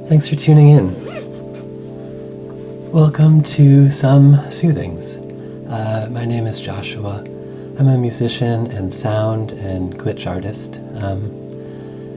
Thanks for tuning in. Welcome to Some Soothings. My name is Joshua. I'm a musician and sound and glitch artist.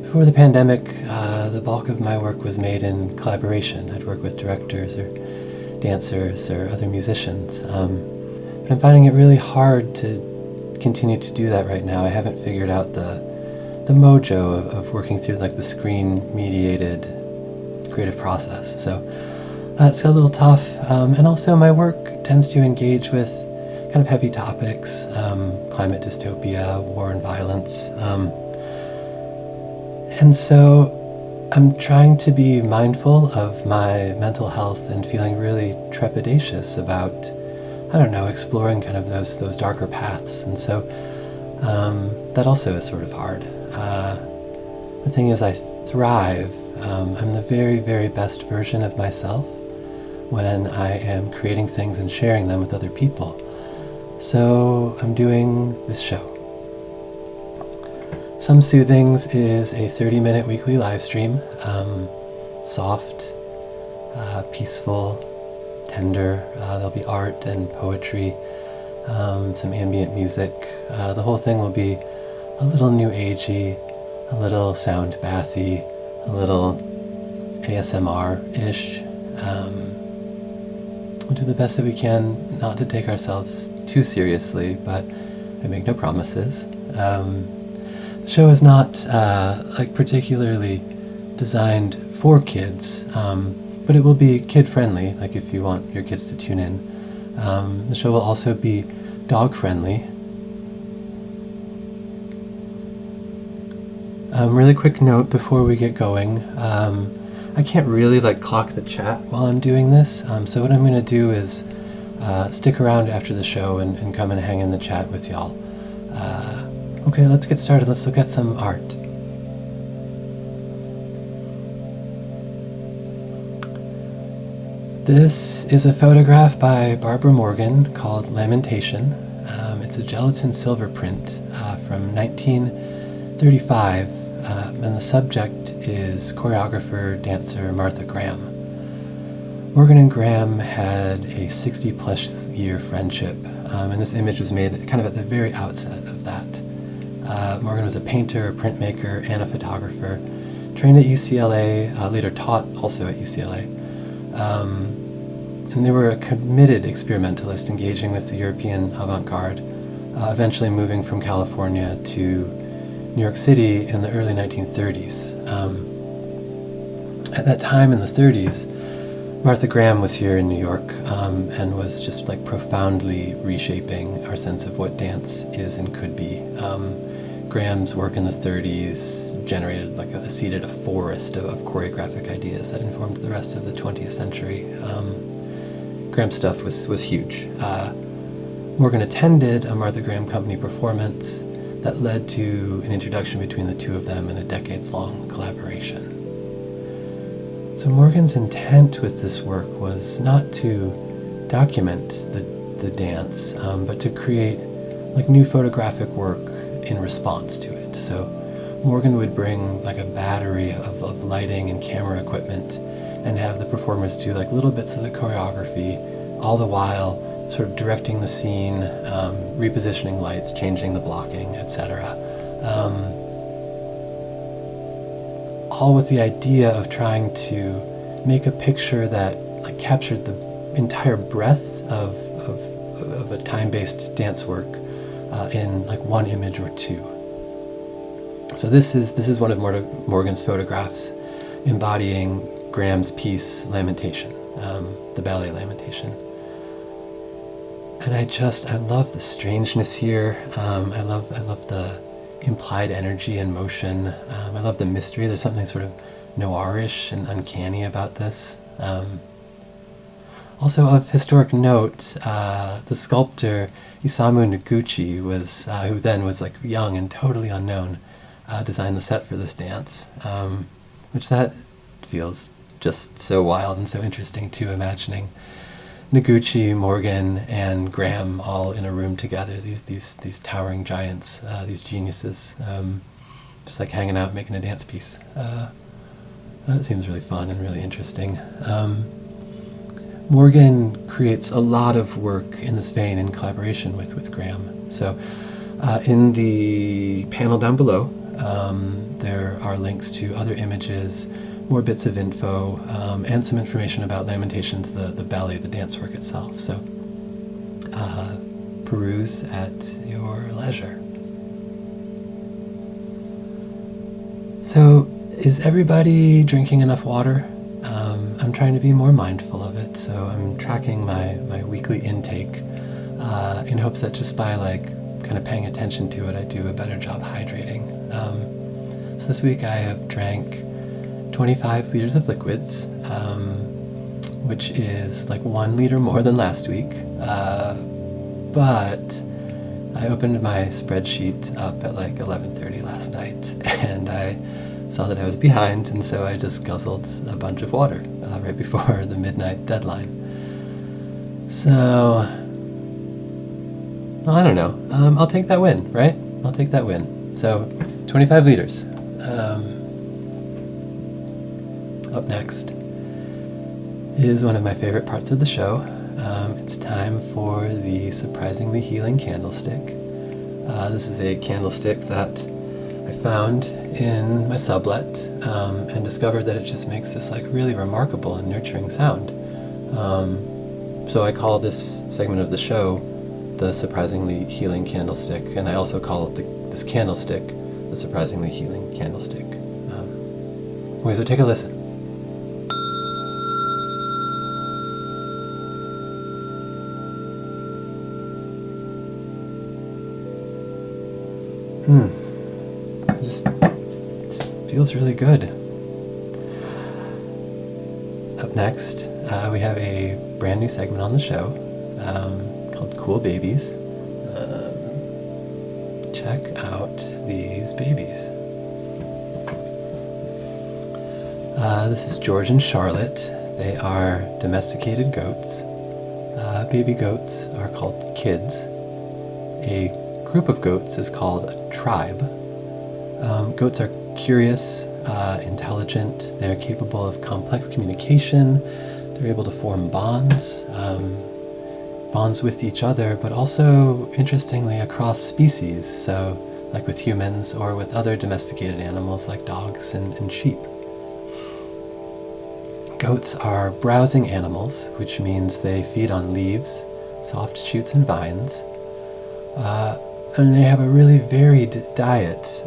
Before the pandemic, the bulk of my work was made in collaboration. I'd work with directors or dancers or other musicians. But I'm finding it really hard to continue to do that right now. I haven't figured out the mojo of working through like the screen-mediated creative process. So it's a little tough. And also my work tends to engage with kind of heavy topics, climate dystopia, war and violence. And so I'm trying to be mindful of my mental health and feeling really trepidatious about, exploring kind of those darker paths. And so that also is sort of hard. The thing is, I thrive. I'm the very, very best version of myself when I am creating things and sharing them with other people. So I'm doing this show. Some Soothings is a 30-minute weekly live stream. Soft, peaceful, tender. There'll be art and poetry, some ambient music. The whole thing will be a little new agey, a little sound bathy, a little ASMR-ish. We'll do the best that we can not to take ourselves too seriously, but I make no promises. The show is not particularly designed for kids, but it will be kid-friendly, like if you want your kids to tune in. The show will also be dog-friendly. Really quick note before we get going. I can't really clock the chat while I'm doing this, so what I'm going to do is stick around after the show and come and hang in the chat with y'all. Okay, let's get started. Let's look at some art. This is a photograph by Barbara Morgan called Lamentation. It's a gelatin silver print from 1935, and the subject is choreographer, dancer Martha Graham. Morgan and Graham had a 60-plus year friendship, and this image was made kind of at the very outset of that. Morgan was a painter, a printmaker, and a photographer. Trained at UCLA, later taught also at UCLA. And they were a committed experimentalist engaging with the European avant-garde, eventually moving from California to New York City in the early 1930s. At that time in the 30s, Martha Graham was here in New York and was just profoundly reshaping our sense of what dance is and could be. Graham's work in the 30s generated seeded a forest of choreographic ideas that informed the rest of the 20th century. Graham's stuff was huge. Morgan attended a Martha Graham Company performance that led to an introduction between the two of them and a decades-long collaboration. So Morgan's intent with this work was not to document the dance, but to create new photographic work in response to it. So Morgan would bring a battery of lighting and camera equipment and have the performers do little bits of the choreography, all the while sort of directing the scene, repositioning lights, changing the blocking, etc. All with the idea of trying to make a picture that captured the entire breadth of a time-based dance work in one image or two. So this is one of Morgan's photographs embodying Graham's piece Lamentation, the ballet Lamentation. And I love the strangeness here. I love the implied energy and motion. I love the mystery. There's something sort of noirish and uncanny about this. Also of historic note, the sculptor Isamu Noguchi who then was young and totally unknown, designed the set for this dance, which that feels just so wild and so interesting too, imagining Noguchi, Morgan, and Graham all in a room together, these towering giants, these geniuses, just hanging out, making a dance piece. That seems really fun and really interesting. Morgan creates a lot of work in this vein in collaboration with Graham. So in the panel down below, there are links to other images, more bits of info, and some information about Lamentations, the ballet, the dance work itself. So peruse at your leisure. So is everybody drinking enough water? I'm trying to be more mindful of it, so I'm tracking my weekly intake in hopes that just by kind of paying attention to it, I do a better job hydrating. So this week I have drank 25 liters of liquids, which is 1 liter more than last week. But I opened my spreadsheet up at 11:30 last night, and I saw that I was behind, and so I just guzzled a bunch of water right before the midnight deadline. So, well, I don't know. I'll take that win, right? I'll take that win. So, 25 liters. Up next is one of my favorite parts of the show. It's time for the Surprisingly Healing Candlestick. This is a candlestick that I found in my sublet and discovered that it just makes this really really and nurturing sound. So I call this segment of the show the Surprisingly Healing Candlestick, and I also call it this candlestick the Surprisingly Healing Candlestick. So take a listen. It just feels really good. Up next, we have a brand new segment on the show called Cool Babies. Check out these babies. This is George and Charlotte. They are domesticated goats. Baby goats are called kids. A group of goats is called a tribe. Goats are curious, intelligent, they're capable of complex communication, they're able to form bonds with each other, but also, interestingly, across species, so like with humans or with other domesticated animals like dogs and sheep. Goats are browsing animals, which means they feed on leaves, soft shoots and vines, and they have a really varied diet.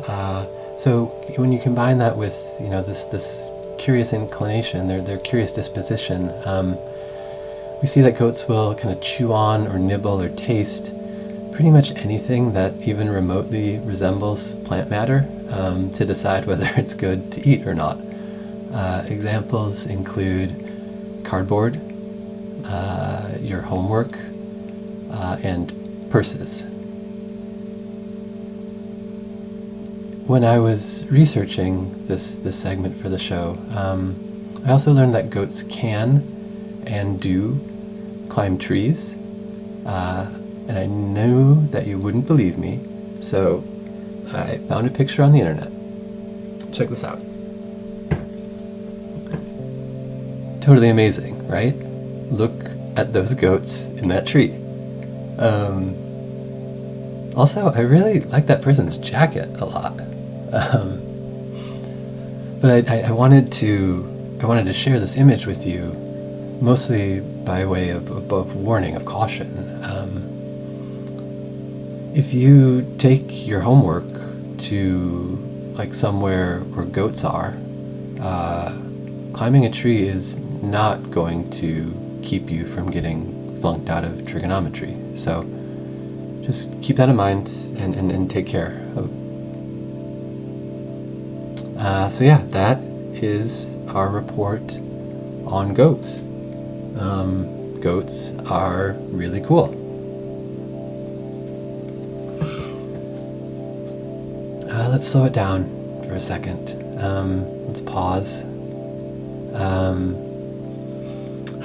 So when you combine that with this curious inclination, their curious disposition, we see that goats will kind of chew on or nibble or taste pretty much anything that even remotely resembles plant matter to decide whether it's good to eat or not. Examples include cardboard, your homework, and purses. When I was researching this segment for the show, I also learned that goats can and do climb trees, and I knew that you wouldn't believe me, so I found a picture on the internet. Check this out. Totally amazing, right? Look at those goats in that tree. Also, I really like that person's jacket a lot. But I wanted to share this image with you, mostly by way of warning, of caution. If you take your homework to somewhere where goats are, climbing a tree is not going to keep you from getting flunked out of trigonometry. So just keep that in mind and take care of. So yeah, that is our report on goats. Goats are really cool. Let's slow it down for a second. Let's pause.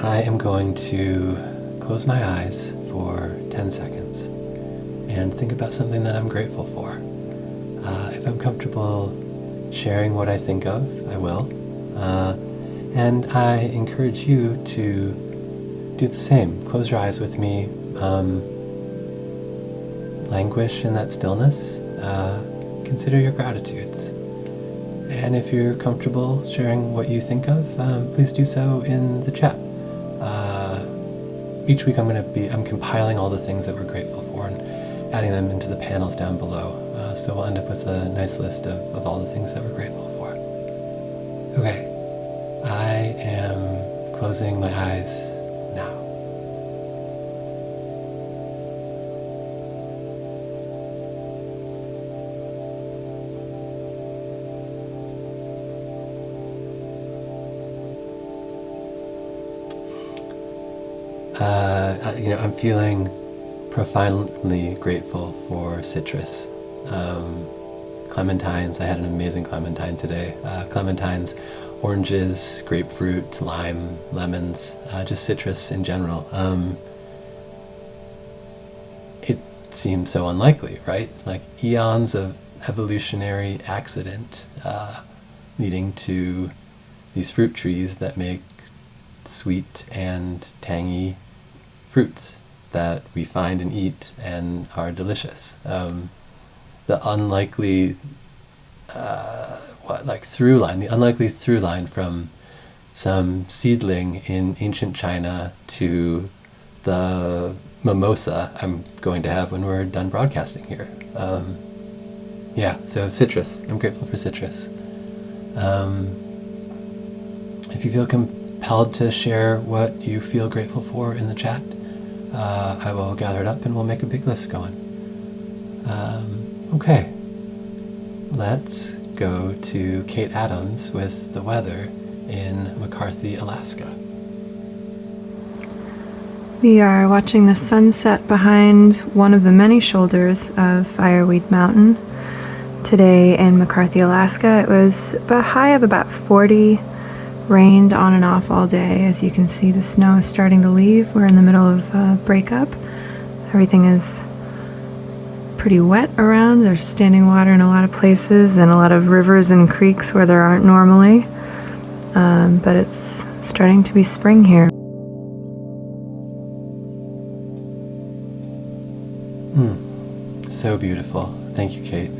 I am going to close my eyes for 10 seconds and think about something that I'm grateful for. If I'm comfortable sharing what I think of, I will. And I encourage you to do the same. Close your eyes with me. Languish in that stillness. Consider your gratitudes. And if you're comfortable sharing what you think of, please do so in the chat. Each week I'm compiling all the things that we're grateful for and adding them into the panels down below. So we'll end up with a nice list of all the things that we're grateful for. Okay, I am closing my eyes now. I'm feeling profoundly grateful for citrus. Clementines, I had an amazing clementine today. Clementines, oranges, grapefruit, lime, lemons, just citrus in general. It seems so unlikely, right? Like eons of evolutionary accident leading to these fruit trees that make sweet and tangy fruits that we find and eat and are delicious. The unlikely through line from some seedling in ancient China to the mimosa I'm going to have when we're done broadcasting here. So citrus. I'm grateful for citrus. If you feel compelled to share what you feel grateful for in the chat, I will gather it up and we'll make a big list going. Okay, let's go to Kate Adams with the weather in McCarthy, Alaska. We are watching the sunset behind one of the many shoulders of Fireweed Mountain. Today in McCarthy, Alaska, it was a high of about 40, rained on and off all day. As you can see, the snow is starting to leave. We're in the middle of a breakup. Everything is pretty wet around. There's standing water in a lot of places and a lot of rivers and creeks where there aren't normally. But it's starting to be spring here. So beautiful. Thank you, Kate.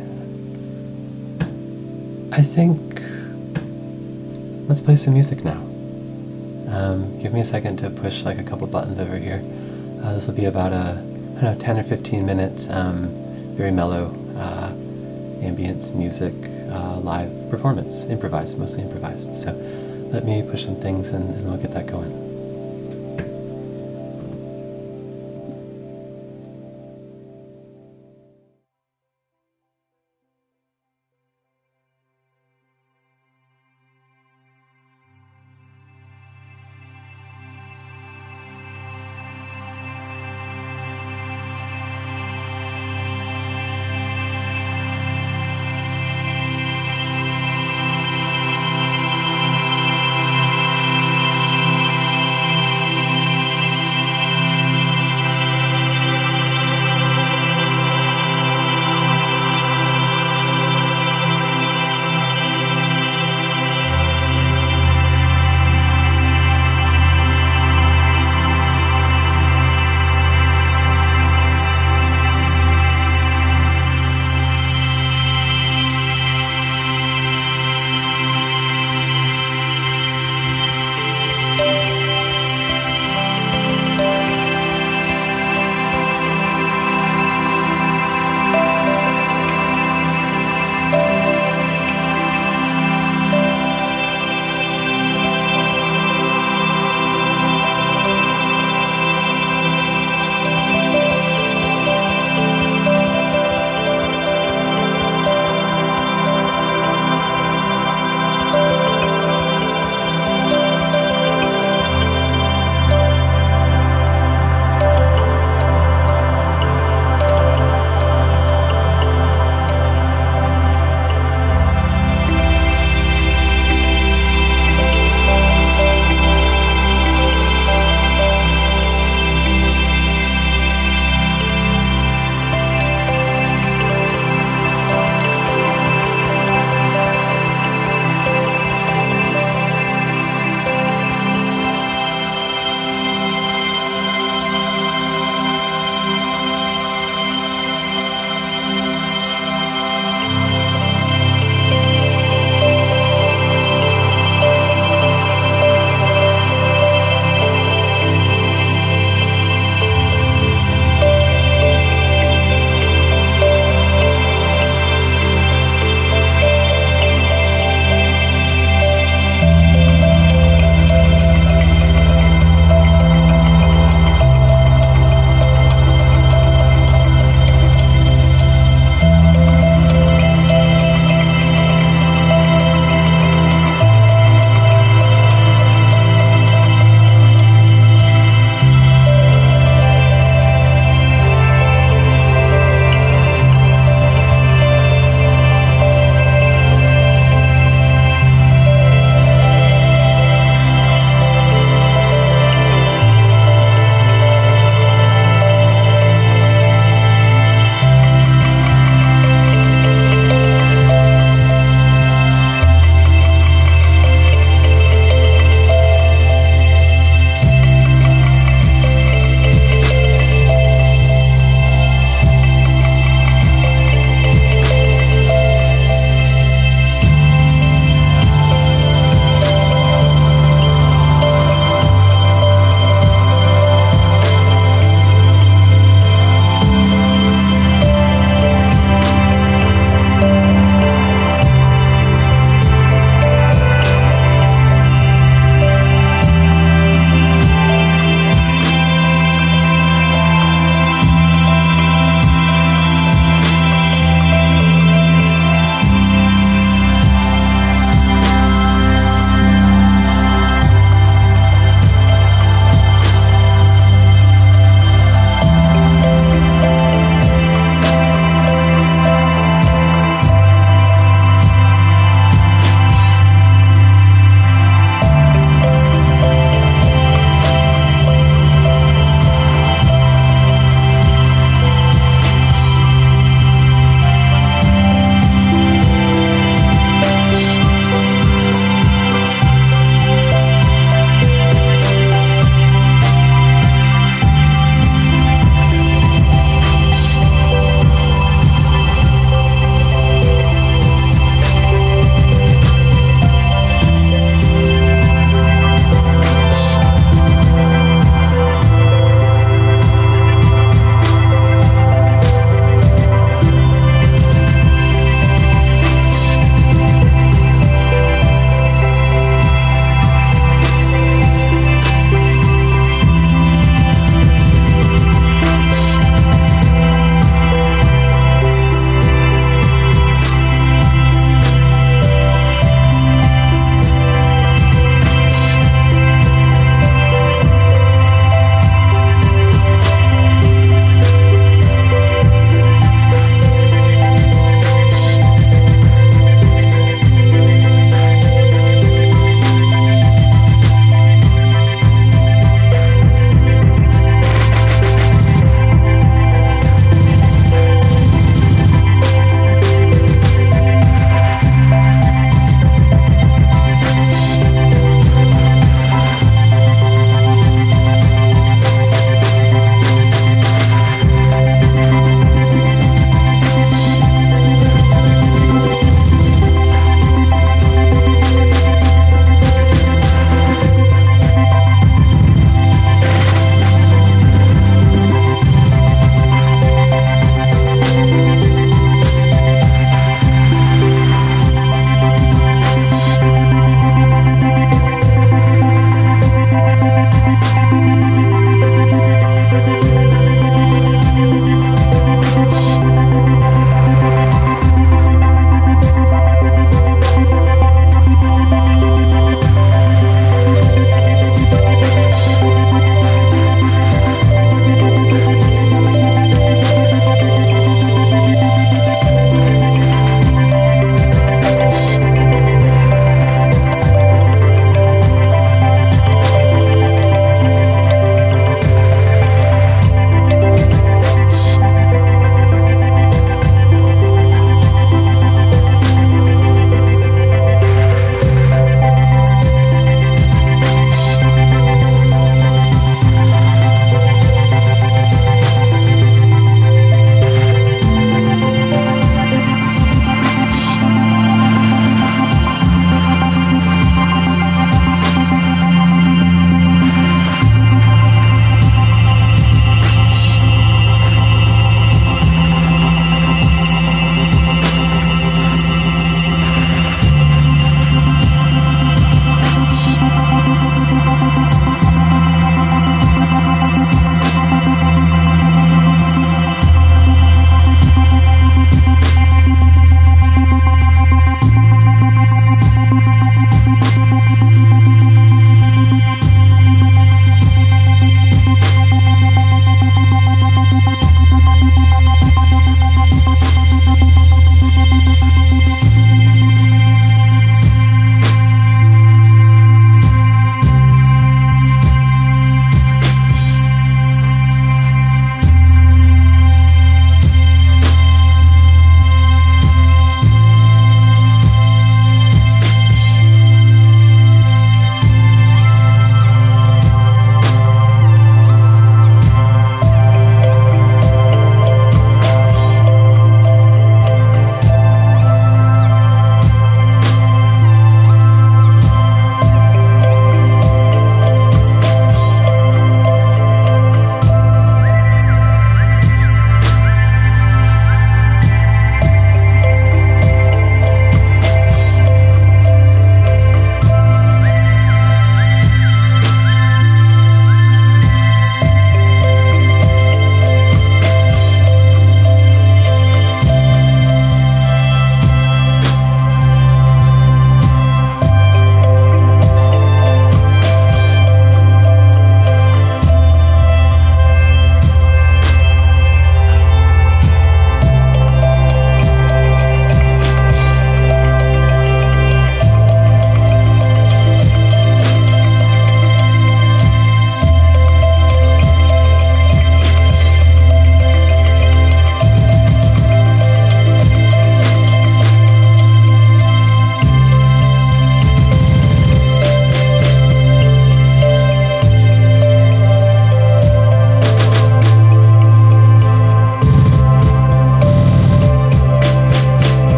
I think let's play some music now. Give me a second to push like a couple buttons over here. This will be about 10 or 15 minutes. Very mellow ambient music, live performance, improvised, mostly improvised. So let me push some things and we'll get that going.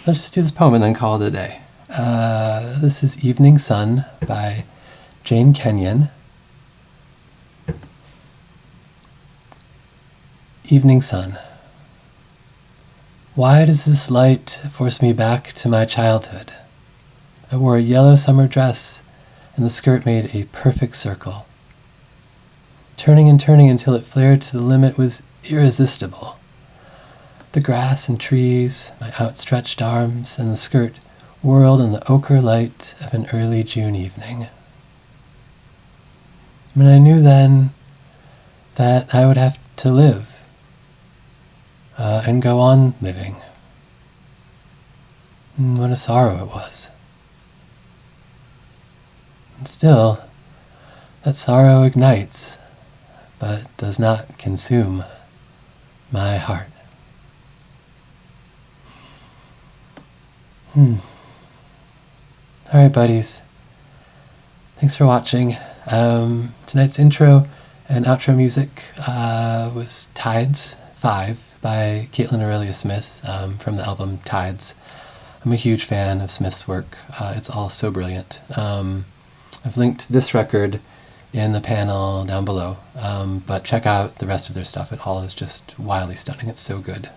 let's just do this poem and then call it a day. This is Evening Sun by Jane Kenyon. Evening Sun. Why does this light force me back to my childhood? I wore a yellow summer dress, and the skirt made a perfect circle. Turning and turning until it flared to the limit was irresistible. The grass and trees, my outstretched arms, and the skirt whirled in the ochre light of an early June evening. And I knew then that I would have to live and go on living. And what a sorrow it was. And still, that sorrow ignites, but does not consume my heart. Alright, buddies. Thanks for watching. Tonight's intro and outro music was Tides 5 by Caitlin Aurelia Smith from the album Tides. I'm a huge fan of Smith's work. It's all so brilliant. I've linked this record in the panel down below, but check out the rest of their stuff. It all is just wildly stunning. It's so good.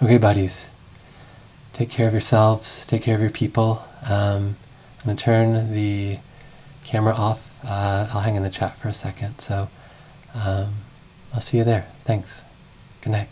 Okay, buddies. Take care of yourselves. Take care of your people. I'm going to turn the camera off. I'll hang in the chat for a second. So I'll see you there. Thanks. Good night.